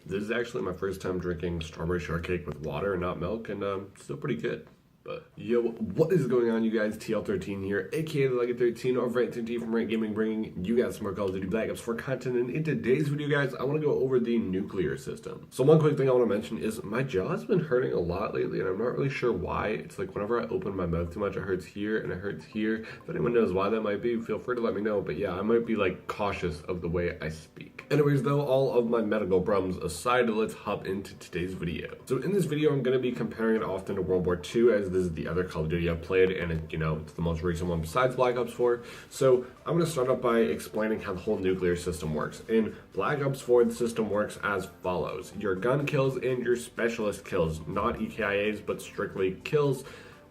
This is actually my first time drinking strawberry shortcake with water and not milk, and still pretty good. But yo, what is going on, you guys? TL13 here, aka the Legend 13 over at TNT from Rank Gaming, bringing you guys some more Call of Duty Black Ops 4 content. And in today's video, guys, I want to go over the nuclear system. So one quick thing I want to mention is my jaw's been hurting a lot lately, and I'm not really sure why. It's like whenever I open my mouth too much, it hurts here and it hurts here. If anyone knows why that might be, feel free to let me know. But yeah, I might be like cautious of the way I speak. Anyways, though, all of my medical problems aside, let's hop into today's video. So in this video, I'm going to be comparing it often to World War II, as this is the other Call of Duty I've played, and it's the most recent one besides Black Ops 4. So I'm going to start off by explaining how the whole nuclear system works. In Black Ops 4, the system works as follows. Your gun kills and your specialist kills, not EKIAs, but strictly kills.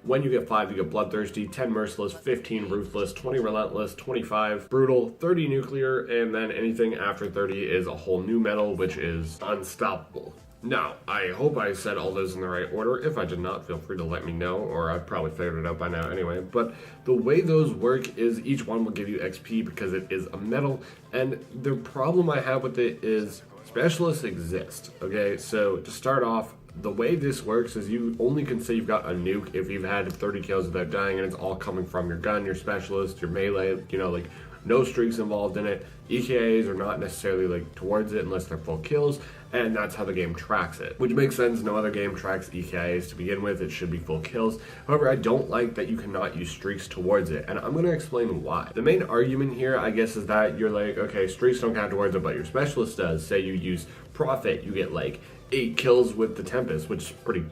When you get 5, you get Bloodthirsty, 10 Merciless, 15 Ruthless, 20 Relentless, 25 Brutal, 30 Nuclear, and then anything after 30 is a whole new medal, which is Unstoppable. Now, I hope I said all those in the right order. If I did not, feel free to let me know, or I've probably figured it out by now anyway. But the way those work is each one will give you XP because it is a medal, and the problem I have with it is specialists exist, okay? So to start off, the way this works is you only can say you've got a nuke if you've had 30 kills without dying, and it's all coming from your gun, your specialist, your melee, like no streaks involved in it. EKAs are not necessarily like towards it unless they're full kills, and that's how the game tracks it, which makes sense. No other game tracks EKAs to begin with. It should be full kills. However, I don't like that you cannot use streaks towards it, and I'm going to explain why. The main argument here, I guess, is that you're like, okay, streaks don't count towards it, but your specialist does. Say you use Prophet, you get like 8 kills with the Tempest, which is pretty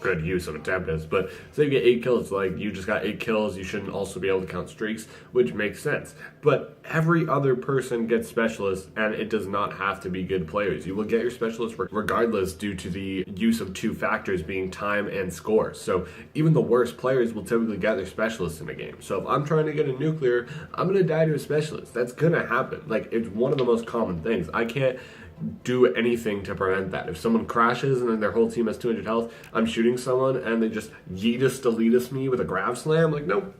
good use of a Tempest, but say you get 8 kills, like you just got 8 kills, you shouldn't also be able to count streaks, which makes sense. But every other person gets specialists, and it does not have to be good players. You will get your specialist regardless due to the use of 2 factors being time and score. So even the worst players will typically get their specialists in a game. So if I'm trying to get a nuclear, I'm gonna die to a specialist. That's gonna happen. Like, it's one of the most common things. I can't do anything to prevent that. If someone crashes and then their whole team has 200 health, I'm shooting someone and they just yeetus me with a grab slam, like, nope,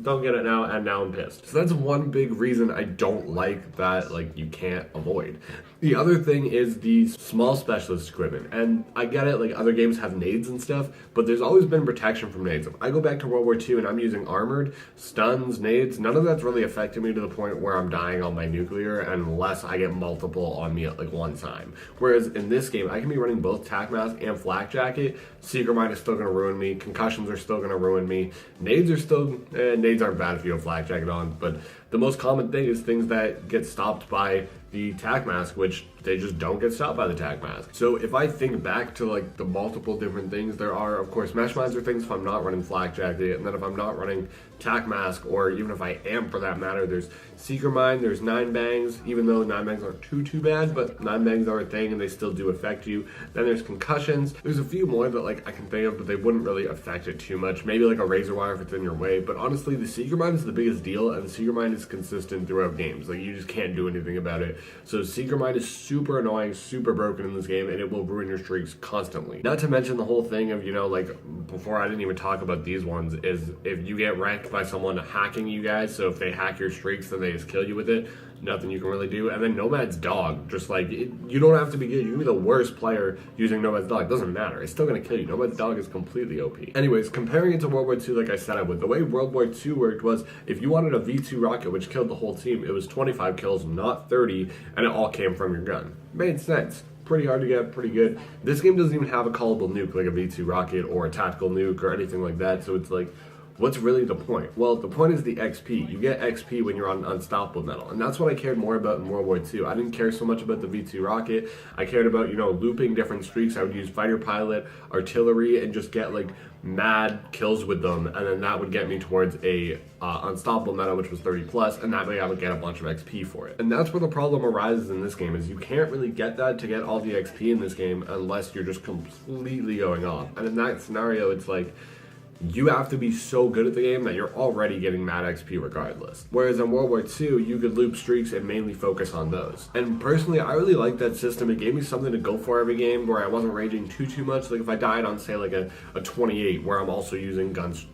don't get it now, and now I'm pissed. So that's one big reason I don't like that, like, you can't avoid. The other thing is the small specialist equipment, and I get it, like, other games have nades and stuff, but there's always been protection from nades. If I go back to World War II and I'm using armored, stuns, nades, none of that's really affected me to the point where I'm dying on my nuclear unless I get multiple on me at, like, one time. Whereas in this game, I can be running both Tac Mask and Flak Jacket. Secret Mind is still going to ruin me. Concussions are still going to ruin me. Nades are still... nades aren't bad if you have Flak Jacket on, but the most common thing is things that get stopped by the Tac Mask, which they just don't get stopped by the Tac Mask. So if I think back to like the multiple different things, there are, of course, mesh mines are things if I'm not running Flak Jacket, and then if I'm not running Tac Mask, or even if I am for that matter, there's Seeker Mine, there's 9 bangs, even though 9 bangs aren't too bad, but 9 bangs are a thing and they still do affect you. Then there's concussions. There's a few more that like I can think of, but they wouldn't really affect it too much. Maybe like a razor wire if it's in your way, but honestly, the Seeker Mine is the biggest deal, and the Seeker Mine is consistent throughout games. Like, you just can't do anything about it. So Seeker Mine is super annoying, super broken in this game, and it will ruin your streaks constantly. Not to mention the whole thing of, like, before I didn't even talk about these ones, is if you get wrecked by someone hacking you guys, so if they hack your streaks, then they just kill you with it, nothing you can really do. And then Nomad's Dog, just like, you don't have to be good. You can be the worst player using Nomad's Dog. It doesn't matter. It's still going to kill you. Nomad's Dog is completely OP. Anyways, comparing it to World War II, like I said I would, the way World War II worked was if you wanted a V2 rocket, which killed the whole team, it was 25 kills, not 30, and it all came from your gun. Made sense. Pretty hard to get, pretty good. This game doesn't even have a callable nuke like a V2 rocket or a tactical nuke or anything like that, so it's like, what's really the point? Well, the point is the XP. You get XP when you're on an Unstoppable medal, and that's what I cared more about in World War II. I didn't care so much about the V2 rocket. I cared about, looping different streaks. I would use Fighter Pilot, Artillery, and just get, like, mad kills with them, and then that would get me towards a Unstoppable medal, which was 30 plus, and that way I would get a bunch of XP for it. And that's where the problem arises in this game, is you can't really get that to get all the XP in this game unless you're just completely going off. And in that scenario, it's like, you have to be so good at the game that you're already getting mad XP regardless. Whereas in World War II, you could loop streaks and mainly focus on those. And personally, I really like that system. It gave me something to go for every game where I wasn't raging too much. Like if I died on say like a 28 where I'm also using guns,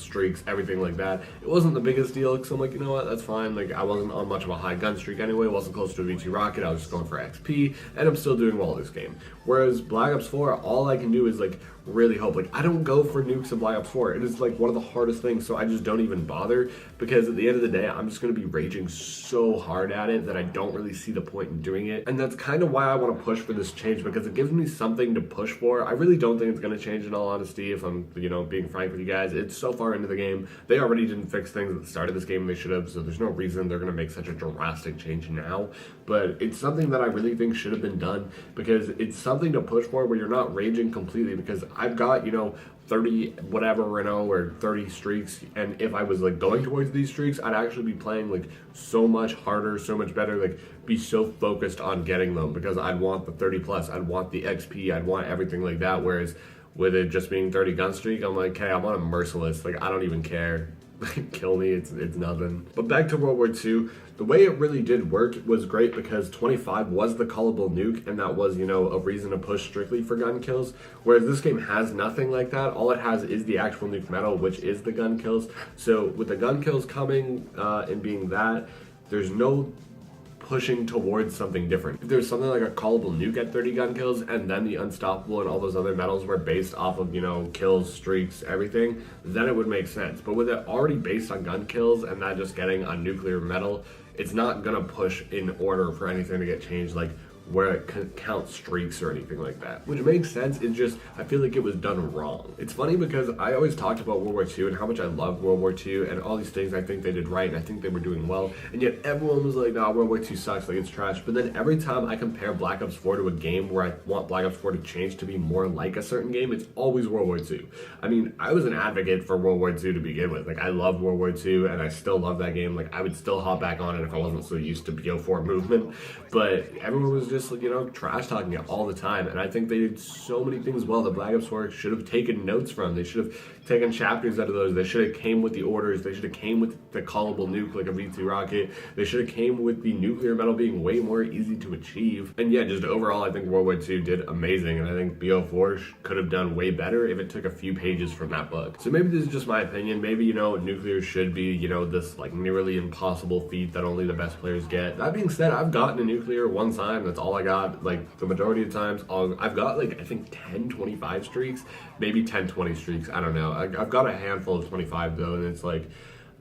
streaks, everything like that, it wasn't the biggest deal because I'm like, you know what, that's fine. Like I wasn't on much of a high gun streak anyway, wasn't close to a V2 rocket, I was just going for XP, and I'm still doing well this game. Whereas Black Ops 4, all I can do is like really hope. Like I don't go for nukes in Black Ops 4. It is like one of the hardest things, so I just don't even bother because at the end of the day, I'm just going to be raging so hard at it that I don't really see the point in doing it. And that's kind of why I want to push for this change, because it gives me something to push for. I really don't think it's going to change in all honesty, if I'm, being frank with you guys. It's so far into the game. They already didn't fix things at the start of this game, they should have, so there's no reason they're going to make such a drastic change now. But it's something that I really think should have been done because it's something to push for where you're not raging completely, because I've got, 30 whatever or 30 streaks, and if I was like going towards these streaks, I'd actually be playing like so much harder, so much better, like be so focused on getting them because I'd want the 30 plus, I'd want the XP, I'd want everything like that. Whereas with it just being 30 gun streak, I'm like, hey, I want a merciless, like I don't even care. Kill me, it's nothing. But back to World War II, the way it really did work was great because 25 was the callable nuke, and that was, a reason to push strictly for gun kills. Whereas this game has nothing like that. All it has is the actual nuke medal, which is the gun kills. So with the gun kills coming and being that, there's no pushing towards something different. If there's something like a callable nuke at 30 gun kills and then the unstoppable and all those other medals were based off of, kills, streaks, everything, then it would make sense. But with it already based on gun kills and that just getting a nuclear medal, it's not gonna push in order for anything to get changed, like where it counts streaks or anything like that. Which makes sense, it's just, I feel like it was done wrong. It's funny because I always talked about World War II and how much I love World War II and all these things I think they did right and I think they were doing well, and yet everyone was like, nah, World War II sucks, like it's trash. But then every time I compare Black Ops 4 to a game where I want Black Ops 4 to change to be more like a certain game, it's always World War II. I mean, I was an advocate for World War II to begin with. Like I loved World War II and I still love that game. Like I would still hop back on it if I wasn't so used to BO4 movement, but everyone was just like, trash talking it all the time, and I think they did so many things well that Black Ops 4 should have taken notes from. They should have taken chapters out of those. They should have came with the orders. They should have came with the callable nuke like a V2 rocket. They should have came with the nuclear medal being way more easy to achieve. And yeah, just overall, I think World War II did amazing, and I think BO4 could have done way better if it took a few pages from that book. So maybe this is just my opinion. Maybe, nuclear should be, this like nearly impossible feat that only the best players get. That being said, I've gotten a nuclear one time. That's all I got. Like the majority of times, I've got like I think 10 25 streaks, maybe 10 20 streaks, I don't know. I've got a handful of 25 though, and it's like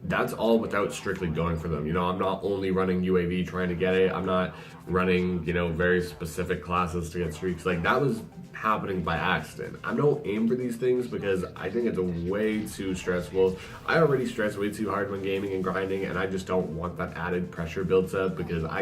that's all without strictly going for them. I'm not only running UAV trying to get it. I'm not running, very specific classes to get streaks. Like that was happening by accident. I don't aim for these things because I think it's way too stressful. I already stress way too hard when gaming and grinding, and I just don't want that added pressure built up because I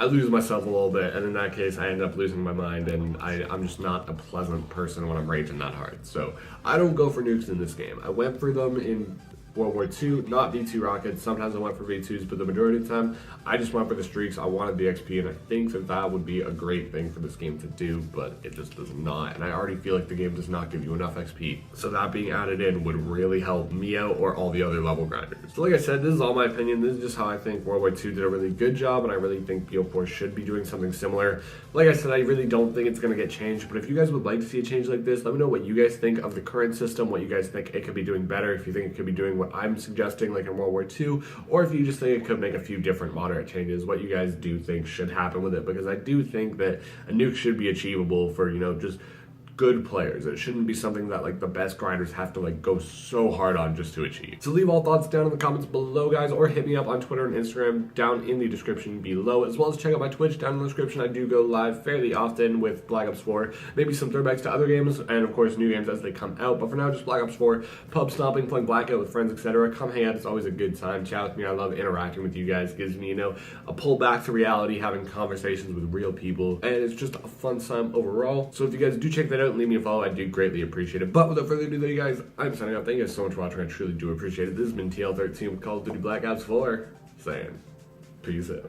lose myself a little bit, and in that case I end up losing my mind, and I'm just not a pleasant person when I'm raging that hard. So I don't go for nukes in this game. I went for them in World War II, not V2 rockets. Sometimes I went for V2s, but the majority of the time, I just went for the streaks. I wanted the XP, and I think that would be a great thing for this game to do, but it just does not. And I already feel like the game does not give you enough XP. So that being added in would really help me out or all the other level grinders. So like I said, this is all my opinion. This is just how I think World War II did a really good job, and I really think BO4 should be doing something similar. Like I said, I really don't think it's going to get changed, but if you guys would like to see a change like this, let me know what you guys think of the current system, what you guys think it could be doing better, if you think it could be doing what I'm suggesting like in World War II, or if you just think it could make a few different moderate changes, what you guys do think should happen with it, because I do think that a nuke should be achievable for, just good players. It shouldn't be something that like the best grinders have to like go so hard on just to achieve. So leave all thoughts down in the comments below, guys, or hit me up on Twitter and Instagram down in the description below, as well as check out my Twitch down in the description. I do go live fairly often with Black Ops 4, maybe some throwbacks to other games, and of course new games as they come out, but for now just Black Ops 4, pub stomping, playing Blackout with friends, etc. Come hang out, it's always a good time. Chat with me, I love interacting with you guys. It gives me, a pull back to reality, having conversations with real people, and it's just a fun time overall. So if you guys do check that out and leave me a follow, I do greatly appreciate it. But without further ado, though, you guys, I'm signing off. Thank you guys so much for watching. I truly do appreciate it. This has been TL13 with Call of Duty Black Ops 4, saying peace out.